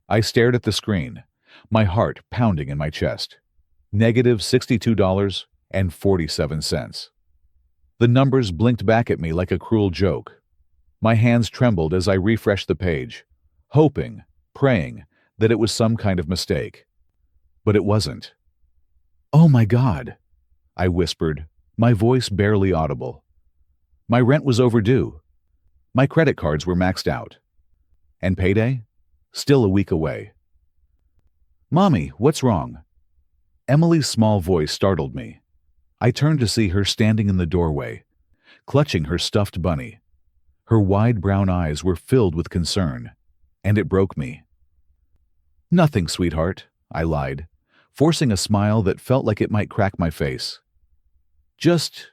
I stared at the screen, my heart pounding in my chest. Negative $62.47. The numbers blinked back at me like a cruel joke. My hands trembled as I refreshed the page, hoping, praying, that it was some kind of mistake. But it wasn't. "Oh my God," I whispered, my voice barely audible. My rent was overdue. My credit cards were maxed out. And payday? Still a week away. "Mommy, what's wrong?" Emily's small voice startled me. I turned to see her standing in the doorway, clutching her stuffed bunny. Her wide brown eyes were filled with concern, and it broke me. "Nothing, sweetheart," I lied, forcing a smile that felt like it might crack my face. "Just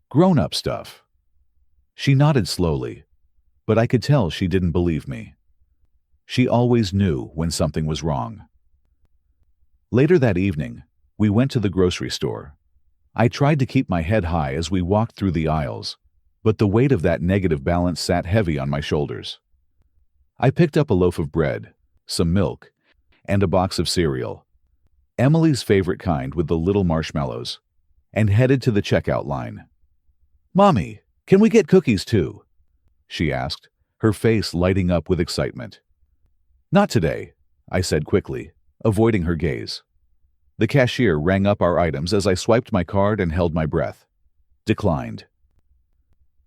grown-up stuff." She nodded slowly, but I could tell she didn't believe me. She always knew when something was wrong. Later that evening, we went to the grocery store. I tried to keep my head high as we walked through the aisles, but the weight of that negative balance sat heavy on my shoulders. I picked up a loaf of bread, some milk, and a box of cereal, Emily's favorite kind with the little marshmallows, and headed to the checkout line. "Mommy, can we get cookies too?" she asked, her face lighting up with excitement. "Not today," I said quickly, avoiding her gaze. The cashier rang up our items as I swiped my card and held my breath. Declined.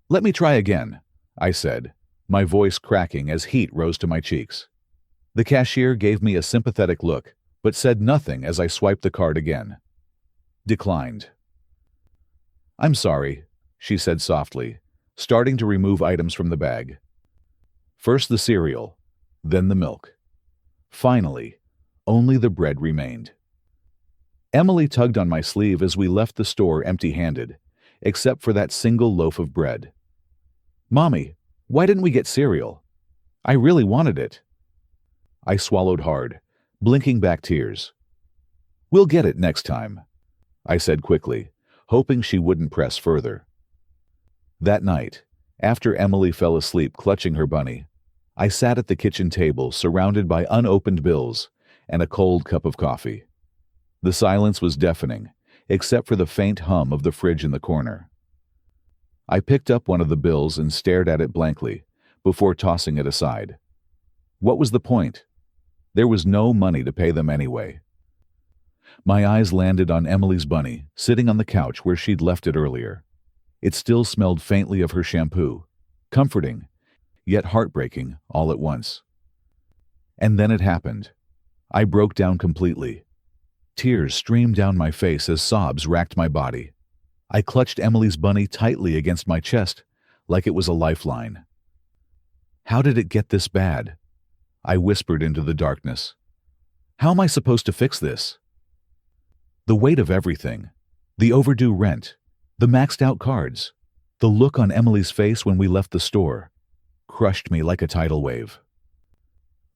"Let me try again," I said, my voice cracking as heat rose to my cheeks. The cashier gave me a sympathetic look, but said nothing as I swiped the card again. Declined. "I'm sorry," she said softly, starting to remove items from the bag. First the cereal, then the milk. Finally, only the bread remained. Emily tugged on my sleeve as we left the store empty-handed, except for that single loaf of bread. "Mommy, why didn't we get cereal? I really wanted it." I swallowed hard, blinking back tears. "We'll get it next time," I said quickly, hoping she wouldn't press further. That night, after Emily fell asleep clutching her bunny, I sat at the kitchen table surrounded by unopened bills and a cold cup of coffee. The silence was deafening, except for the faint hum of the fridge in the corner. I picked up one of the bills and stared at it blankly, before tossing it aside. What was the point? There was no money to pay them anyway. My eyes landed on Emily's bunny, sitting on the couch where she'd left it earlier. It still smelled faintly of her shampoo, comforting, yet heartbreaking all at once. And then it happened. I broke down completely. Tears streamed down my face as sobs racked my body. I clutched Emily's bunny tightly against my chest, like it was a lifeline. "How did it get this bad?" I whispered into the darkness. "How am I supposed to fix this?" The weight of everything, the overdue rent, the maxed-out cards, the look on Emily's face when we left the store, crushed me like a tidal wave.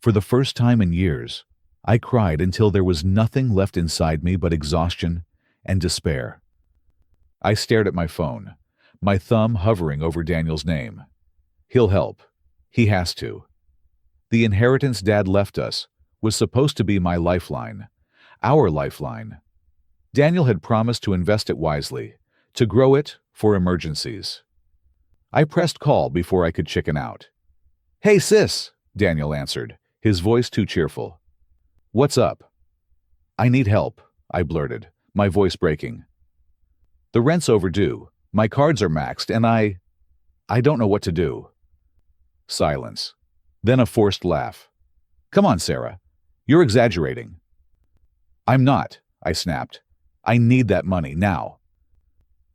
For the first time in years, I cried until there was nothing left inside me but exhaustion and despair. I stared at my phone, my thumb hovering over Daniel's name. He'll help. He has to. The inheritance Dad left us was supposed to be my lifeline, our lifeline. Daniel had promised to invest it wisely, to grow it for emergencies. I pressed call before I could chicken out. "Hey, sis," Daniel answered, his voice too cheerful. "What's up?" "I need help," I blurted, my voice breaking. "The rent's overdue, my cards are maxed, and I don't know what to do." Silence. Then a forced laugh. "Come on, Sarah. You're exaggerating." "I'm not," I snapped. "I need that money, now."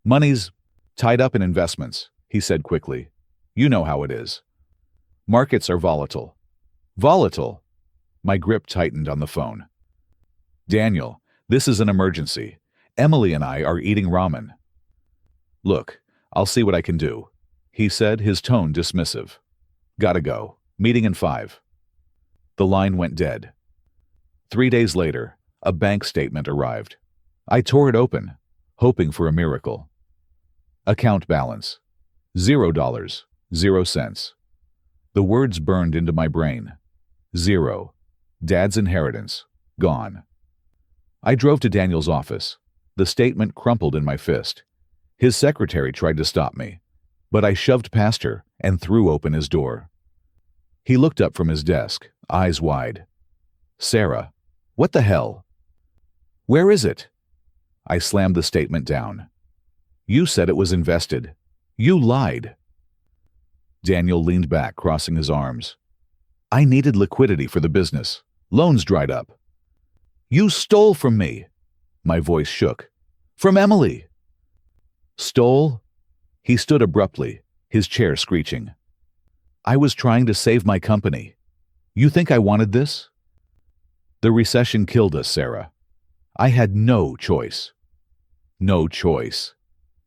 "Money's tied up in investments," he said quickly. "You know how it is. Markets are volatile." "Volatile?" My grip tightened on the phone. "Daniel, this is an emergency. Emily and I are eating ramen." "Look, I'll see what I can do," he said, his tone dismissive. "Gotta go. Meeting in 5. The line went dead. 3 days later, a bank statement arrived. I tore it open, hoping for a miracle. Account balance: $0, 0 cents. The words burned into my brain. Zero. Dad's inheritance. Gone. I drove to Daniel's office. The statement crumpled in my fist. His secretary tried to stop me, but I shoved past her and threw open his door. He looked up from his desk, eyes wide. "Sarah, what the hell?" "Where is it?" I slammed the statement down. "You said it was invested. You lied." Daniel leaned back, crossing his arms. "I needed liquidity for the business. Loans dried up." "You stole from me." My voice shook. "From Emily." "Stole?" He stood abruptly, his chair screeching. "I was trying to save my company. You think I wanted this?" "The recession killed us, Sarah. I had no choice." "No choice."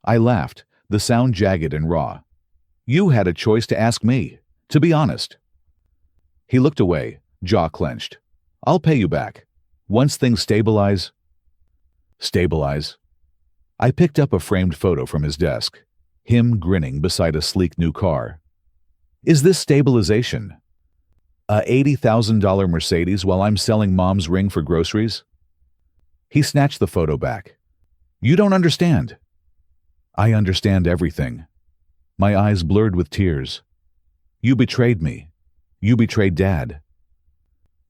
I laughed, the sound jagged and raw. "You had a choice to ask me, to be honest." He looked away, jaw clenched. "I'll pay you back. Once things stabilize." Stabilize? I picked up a framed photo from his desk, him grinning beside a sleek new car. "Is this stabilization? A $80,000 Mercedes while I'm selling Mom's ring for groceries?" He snatched the photo back. "You don't understand." "I understand everything." My eyes blurred with tears. "You betrayed me. You betrayed Dad."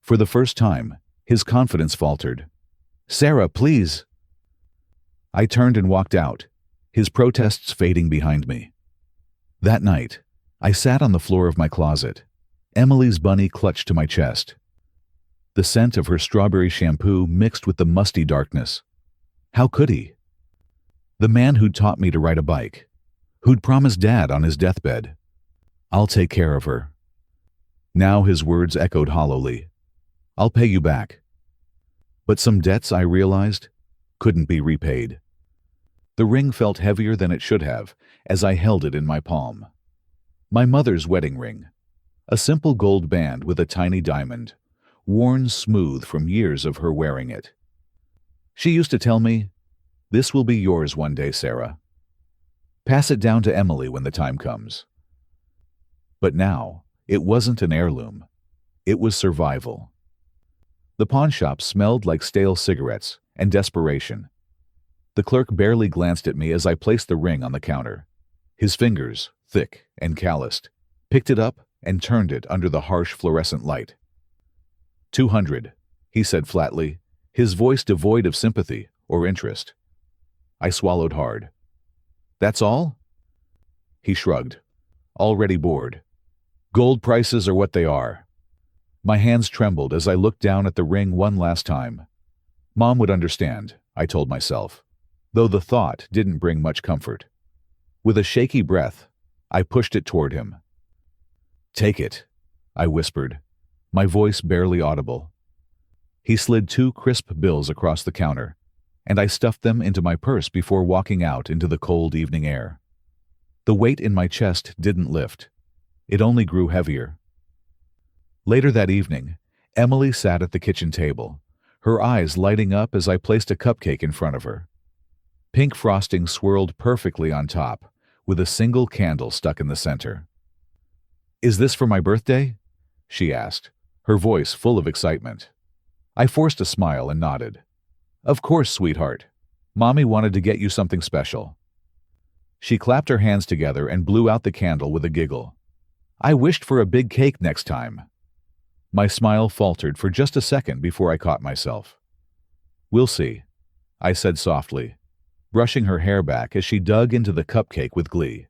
For the first time, his confidence faltered. "Sarah, please." I turned and walked out, his protests fading behind me. That night, I sat on the floor of my closet, Emily's bunny clutched to my chest. The scent of her strawberry shampoo mixed with the musty darkness. How could he? The man who'd taught me to ride a bike, who'd promised Dad on his deathbed, "I'll take care of her." Now his words echoed hollowly. "I'll pay you back." But some debts, I realized, couldn't be repaid. The ring felt heavier than it should have as I held it in my palm. My mother's wedding ring, a simple gold band with a tiny diamond, worn smooth from years of her wearing it. She used to tell me, "This will be yours one day, Sarah. Pass it down to Emily when the time comes." But now, it wasn't an heirloom. It was survival. The pawn shop smelled like stale cigarettes and desperation. The clerk barely glanced at me as I placed the ring on the counter. His fingers, thick and calloused, picked it up and turned it under the harsh fluorescent light. 200, he said flatly, his voice devoid of sympathy or interest. I swallowed hard. "That's all?" He shrugged, already bored. "Gold prices are what they are." My hands trembled as I looked down at the ring one last time. Mom would understand, I told myself, though the thought didn't bring much comfort. With a shaky breath, I pushed it toward him. "Take it," I whispered, my voice barely audible. He slid 2 crisp bills across the counter, and I stuffed them into my purse before walking out into the cold evening air. The weight in my chest didn't lift. It only grew heavier. Later that evening, Emily sat at the kitchen table, her eyes lighting up as I placed a cupcake in front of her. Pink frosting swirled perfectly on top, with a single candle stuck in the center. "Is this for my birthday?" she asked, her voice full of excitement. I forced a smile and nodded. "Of course, sweetheart. Mommy wanted to get you something special." She clapped her hands together and blew out the candle with a giggle. "I wished for a big cake next time." My smile faltered for just a second before I caught myself. "We'll see," I said softly, brushing her hair back as she dug into the cupcake with glee.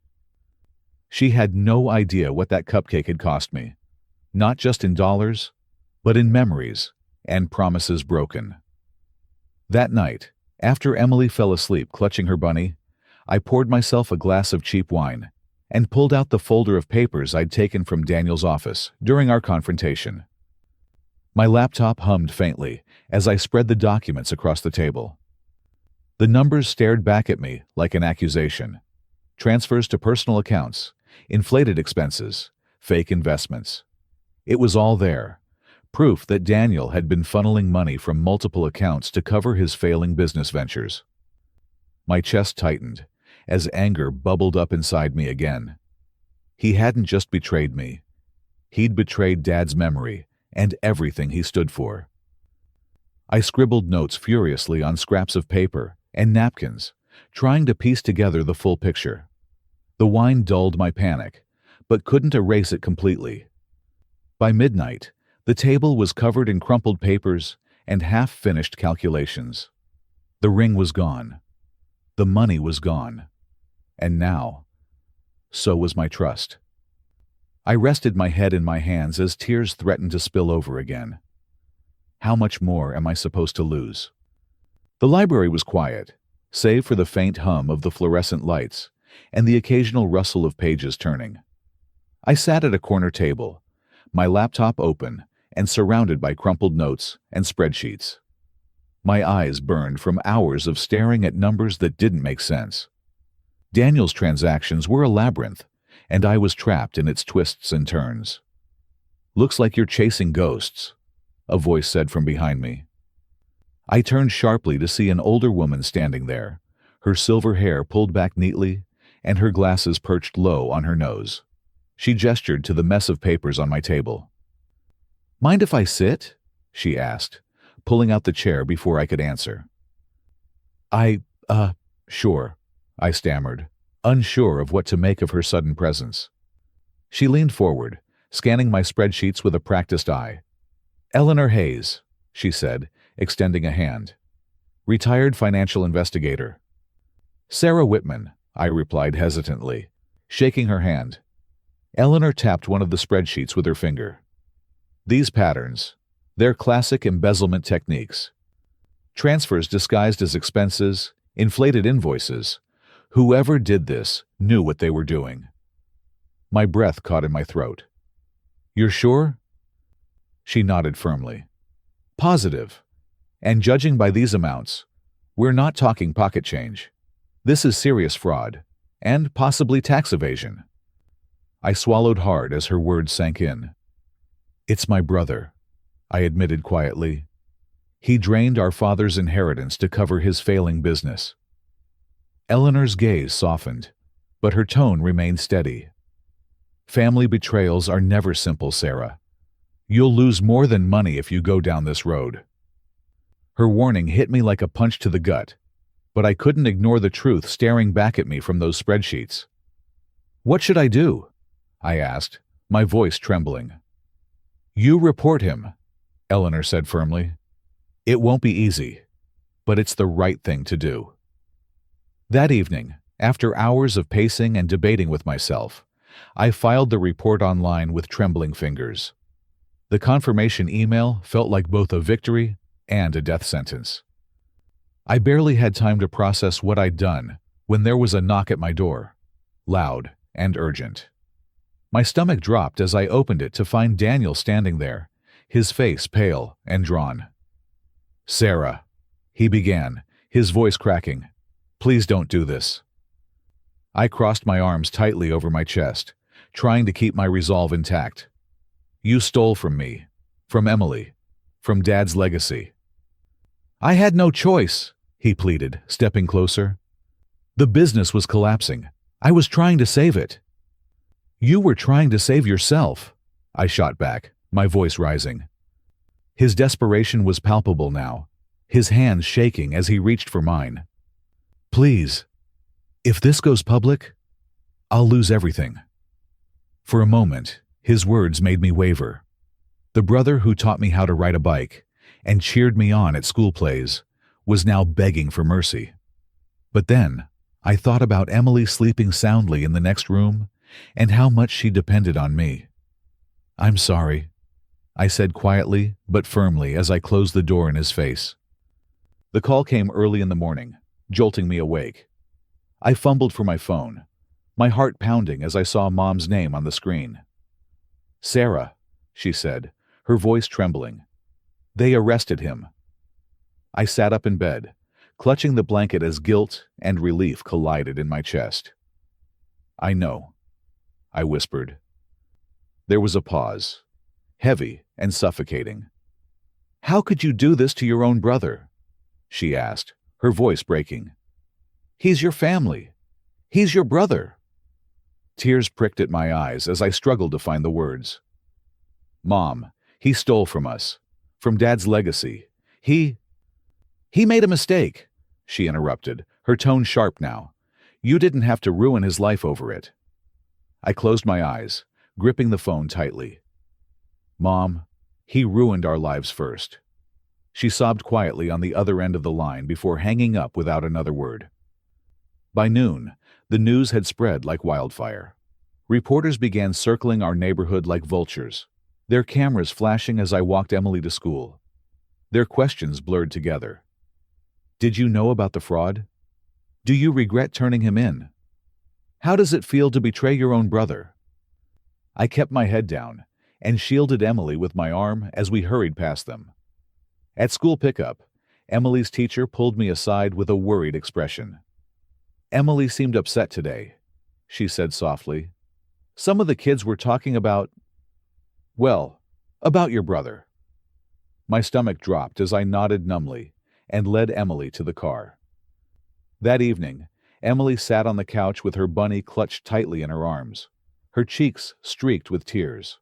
She had no idea what that cupcake had cost me, not just in dollars, but in memories and promises broken. That night, after Emily fell asleep clutching her bunny, I poured myself a glass of cheap wine and pulled out the folder of papers I'd taken from Daniel's office during our confrontation. My laptop hummed faintly as I spread the documents across the table. The numbers stared back at me like an accusation. Transfers to personal accounts, inflated expenses, fake investments. It was all there, proof that Daniel had been funneling money from multiple accounts to cover his failing business ventures. My chest tightened as anger bubbled up inside me again. He hadn't just betrayed me. He'd betrayed Dad's memory and everything he stood for. I scribbled notes furiously on scraps of paper and napkins, trying to piece together the full picture. The wine dulled my panic, but couldn't erase it completely. By midnight, the table was covered in crumpled papers and half-finished calculations. The ring was gone. The money was gone. And now, so was my trust. I rested my head in my hands as tears threatened to spill over again. How much more am I supposed to lose? The library was quiet, save for the faint hum of the fluorescent lights and the occasional rustle of pages turning. I sat at a corner table, my laptop open and surrounded by crumpled notes and spreadsheets. My eyes burned from hours of staring at numbers that didn't make sense. Daniel's transactions were a labyrinth, and I was trapped in its twists and turns. "Looks like you're chasing ghosts," a voice said from behind me. I turned sharply to see an older woman standing there, her silver hair pulled back neatly and her glasses perched low on her nose. She gestured to the mess of papers on my table. "Mind if I sit?" she asked, pulling out the chair before I could answer. Sure," I stammered, unsure of what to make of her sudden presence. She leaned forward, scanning my spreadsheets with a practiced eye. "Eleanor Hayes," she said, extending a hand. "Retired financial investigator." "Sarah Whitman," I replied hesitantly, shaking her hand. Eleanor tapped one of the spreadsheets with her finger. "These patterns, they're classic embezzlement techniques. Transfers disguised as expenses, inflated invoices. Whoever did this knew what they were doing." My breath caught in my throat. "You're sure?" She nodded firmly. "Positive. And judging by these amounts, we're not talking pocket change. This is serious fraud, and possibly tax evasion." I swallowed hard as her words sank in. "It's my brother," I admitted quietly. "He drained our father's inheritance to cover his failing business." Eleanor's gaze softened, but her tone remained steady. "Family betrayals are never simple, Sarah. You'll lose more than money if you go down this road." Her warning hit me like a punch to the gut, but I couldn't ignore the truth staring back at me from those spreadsheets. "What should I do?" I asked, my voice trembling. "You report him," Eleanor said firmly. "It won't be easy, but it's the right thing to do." That evening, after hours of pacing and debating with myself, I filed the report online with trembling fingers. The confirmation email felt like both a victory and a death sentence. I barely had time to process what I'd done when there was a knock at my door, loud and urgent. My stomach dropped as I opened it to find Daniel standing there, his face pale and drawn. "Sarah," he began, his voice cracking. "Please don't do this." I crossed my arms tightly over my chest, trying to keep my resolve intact. "You stole from me, from Emily, from Dad's legacy." "I had no choice," he pleaded, stepping closer. "The business was collapsing. I was trying to save it." "You were trying to save yourself," I shot back, my voice rising. His desperation was palpable now, his hands shaking as he reached for mine. "Please, if this goes public, I'll lose everything." For a moment, his words made me waver. The brother who taught me how to ride a bike and cheered me on at school plays was now begging for mercy. But then, I thought about Emily sleeping soundly in the next room and how much she depended on me. "I'm sorry," I said quietly but firmly as I closed the door in his face. The call came early in the morning, jolting me awake. I fumbled for my phone, my heart pounding as I saw Mom's name on the screen. "Sarah," she said, her voice trembling. "They arrested him." I sat up in bed, clutching the blanket as guilt and relief collided in my chest. "I know," I whispered. There was a pause, heavy and suffocating. "How could you do this to your own brother?" she asked, her voice breaking. "He's your family. He's your brother." Tears pricked at my eyes as I struggled to find the words. "Mom, He stole from us, from Dad's legacy. He made a mistake, she interrupted, her tone sharp now. You didn't have to ruin his life over it. I closed my eyes, gripping the phone tightly. Mom, he ruined our lives first. She sobbed quietly on the other end of the line before hanging up without another word. By noon, the news had spread like wildfire. Reporters began circling our neighborhood like vultures, their cameras flashing as I walked Emily to school. Their questions blurred together. Did you know about the fraud? Do you regret turning him in? How does it feel to betray your own brother? I kept my head down and shielded Emily with my arm as we hurried past them. At school pickup, Emily's teacher pulled me aside with a worried expression. Emily seemed upset today, she said softly. Some of the kids were talking about your brother. My stomach dropped as I nodded numbly and led Emily to the car. That evening, Emily sat on the couch with her bunny clutched tightly in her arms, her cheeks streaked with tears.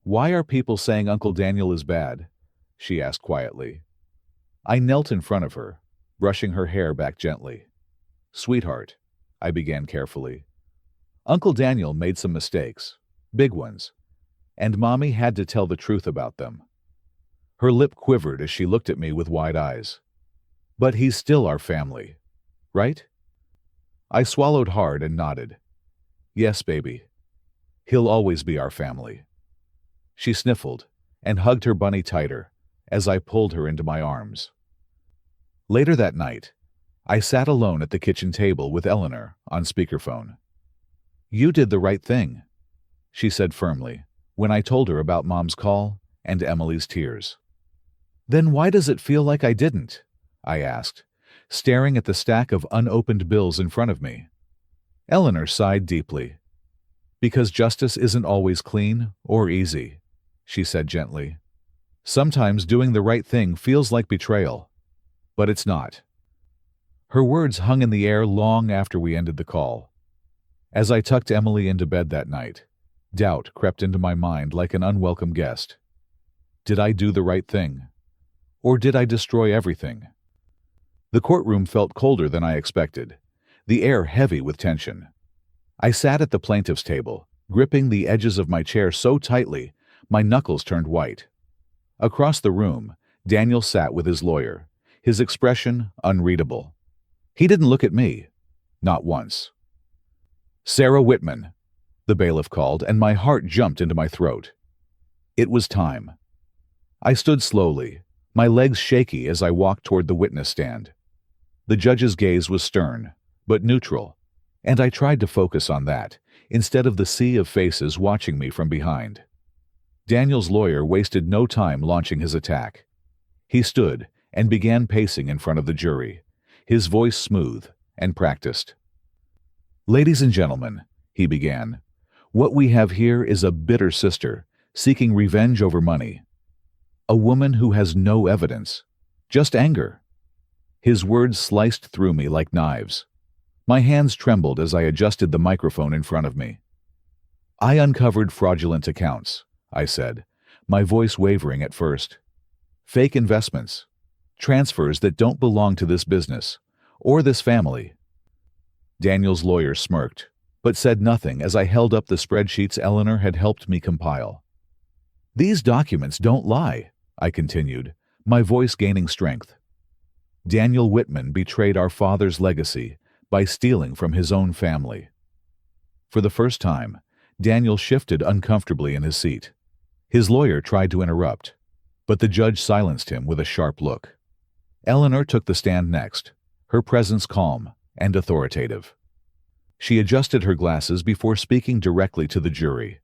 Why are people saying Uncle Daniel is bad? She asked quietly. I knelt in front of her, brushing her hair back gently. Sweetheart, I began carefully. Uncle Daniel made some mistakes, big ones, and Mommy had to tell the truth about them. Her lip quivered as she looked at me with wide eyes. But he's still our family, right? I swallowed hard and nodded. Yes, baby. He'll always be our family. She sniffled and hugged her bunny tighter as I pulled her into my arms. Later that night, I sat alone at the kitchen table with Eleanor on speakerphone. You did the right thing, she said firmly when I told her about Mom's call and Emily's tears. Then why does it feel like I didn't? I asked, staring at the stack of unopened bills in front of me. Eleanor sighed deeply. Because justice isn't always clean or easy, she said gently. Sometimes doing the right thing feels like betrayal, but it's not. Her words hung in the air long after we ended the call. As I tucked Emily into bed that night, doubt crept into my mind like an unwelcome guest. Did I do the right thing? Or did I destroy everything? The courtroom felt colder than I expected, the air heavy with tension. I sat at the plaintiff's table, gripping the edges of my chair so tightly, my knuckles turned white. Across the room, Daniel sat with his lawyer, his expression unreadable. He didn't look at me, not once. Sarah Whitman, the bailiff called, and my heart jumped into my throat. It was time. I stood slowly, my legs shaky as I walked toward the witness stand. The judge's gaze was stern, but neutral, and I tried to focus on that, instead of the sea of faces watching me from behind. Daniel's lawyer wasted no time launching his attack. He stood and began pacing in front of the jury, his voice smooth and practiced. Ladies and gentlemen, he began, what we have here is a bitter sister seeking revenge over money. A woman who has no evidence, just anger. His words sliced through me like knives. My hands trembled as I adjusted the microphone in front of me. I uncovered fraudulent accounts, I said, my voice wavering at first. Fake investments, transfers that don't belong to this business or this family. Daniel's lawyer smirked, but said nothing as I held up the spreadsheets Eleanor had helped me compile. These documents don't lie, I continued, my voice gaining strength. Daniel Whitman betrayed our father's legacy by stealing from his own family. For the first time, Daniel shifted uncomfortably in his seat. His lawyer tried to interrupt, but the judge silenced him with a sharp look. Eleanor took the stand next, her presence calm and authoritative. She adjusted her glasses before speaking directly to the jury.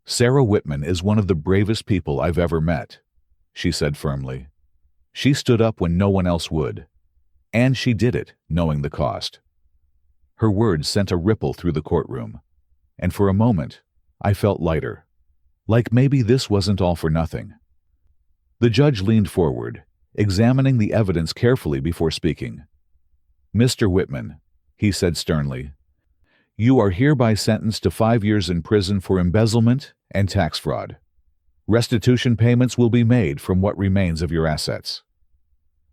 Sarah Whitman is one of the bravest people I've ever met, she said firmly. She stood up when no one else would, and she did it knowing the cost. Her words sent a ripple through the courtroom, and for a moment, I felt lighter, like maybe this wasn't all for nothing. The judge leaned forward, examining the evidence carefully before speaking. Mr. Whitman, he said sternly, you are hereby sentenced to 5 years in prison for embezzlement and tax fraud. Restitution payments will be made from what remains of your assets."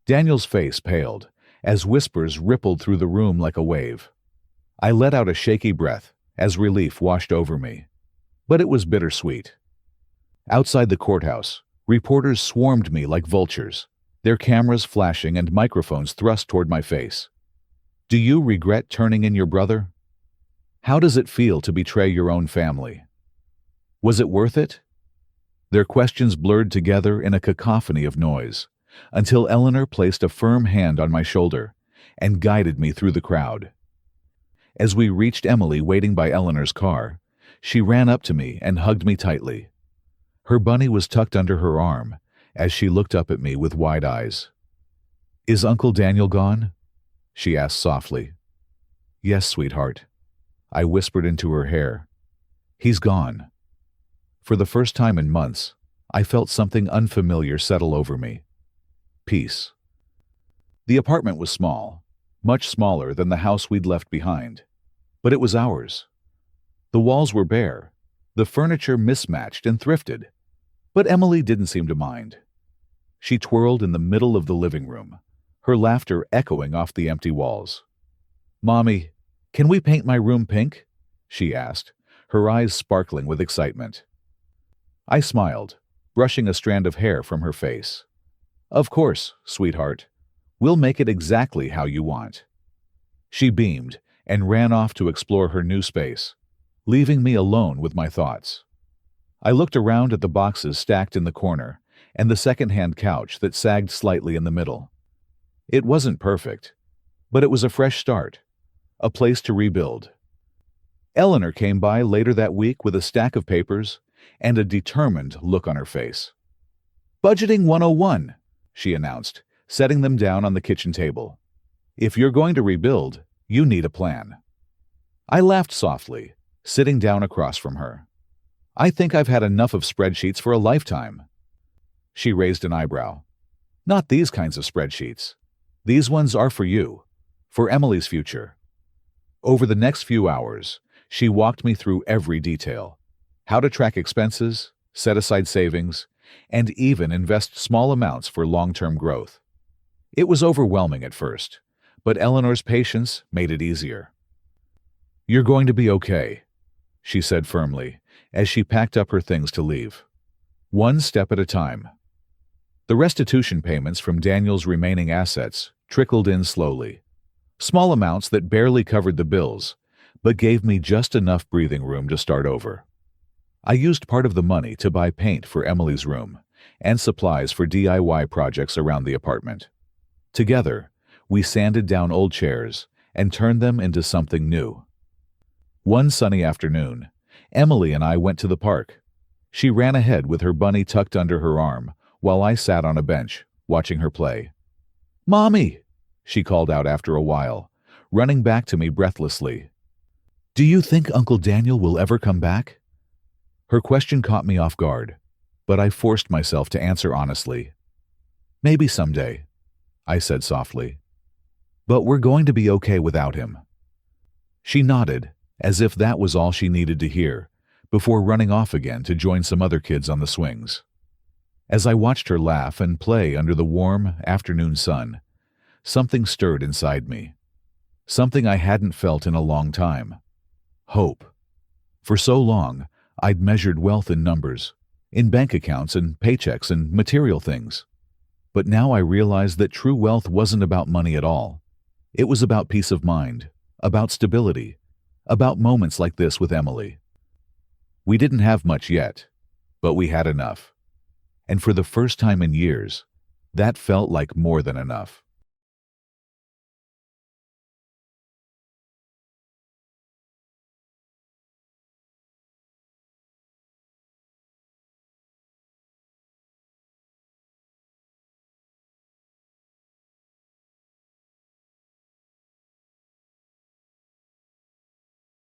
Daniel's face paled, as whispers rippled through the room like a wave. I let out a shaky breath as relief washed over me. But it was bittersweet. Outside the courthouse, reporters swarmed me like vultures, their cameras flashing and microphones thrust toward my face. "Do you regret turning in your brother? How does it feel to betray your own family? Was it worth it?" Their questions blurred together in a cacophony of noise, until Eleanor placed a firm hand on my shoulder and guided me through the crowd. As we reached Emily waiting by Eleanor's car, she ran up to me and hugged me tightly. Her bunny was tucked under her arm as she looked up at me with wide eyes. "Is Uncle Daniel gone?" she asked softly. "Yes, sweetheart," I whispered into her hair. "He's gone." For the first time in months, I felt something unfamiliar settle over me. Peace. The apartment was small, much smaller than the house we'd left behind, but it was ours. The walls were bare, the furniture mismatched and thrifted, but Emily didn't seem to mind. She twirled in the middle of the living room, her laughter echoing off the empty walls. "Mommy, can we paint my room pink?" she asked, her eyes sparkling with excitement. I smiled, brushing a strand of hair from her face. "Of course, sweetheart. We'll make it exactly how you want." She beamed and ran off to explore her new space, leaving me alone with my thoughts. I looked around at the boxes stacked in the corner and the second-hand couch that sagged slightly in the middle. It wasn't perfect, but it was a fresh start, a place to rebuild. Eleanor came by later that week with a stack of papers and a determined look on her face. "Budgeting 101, she announced, setting them down on the kitchen table. "If you're going to rebuild, you need a plan." I laughed softly, sitting down across from her. "I think I've had enough of spreadsheets for a lifetime." She raised an eyebrow. "Not these kinds of spreadsheets. These ones are for you, for Emily's future." Over the next few hours, she walked me through every detail: how to track expenses, set aside savings, and even invest small amounts for long-term growth. It was overwhelming at first, but Eleanor's patience made it easier. "You're going to be okay," she said firmly, as she packed up her things to leave. "One step at a time." The restitution payments from Daniel's remaining assets trickled in slowly. Small amounts that barely covered the bills, but gave me just enough breathing room to start over. I used part of the money to buy paint for Emily's room and supplies for DIY projects around the apartment. Together, we sanded down old chairs and turned them into something new. One sunny afternoon, Emily and I went to the park. She ran ahead with her bunny tucked under her arm, while I sat on a bench, watching her play. "Mommy!" she called out after a while, running back to me breathlessly. "Do you think Uncle Daniel will ever come back?" Her question caught me off guard, but I forced myself to answer honestly. "Maybe someday," I said softly. "But we're going to be okay without him." She nodded, as if that was all she needed to hear, before running off again to join some other kids on the swings. As I watched her laugh and play under the warm afternoon sun, something stirred inside me. Something I hadn't felt in a long time. Hope. For so long, I'd measured wealth in numbers, in bank accounts and paychecks and material things. But now I realized that true wealth wasn't about money at all. It was about peace of mind, about stability, about moments like this with Emily. We didn't have much yet, but we had enough. And for the first time in years, that felt like more than enough.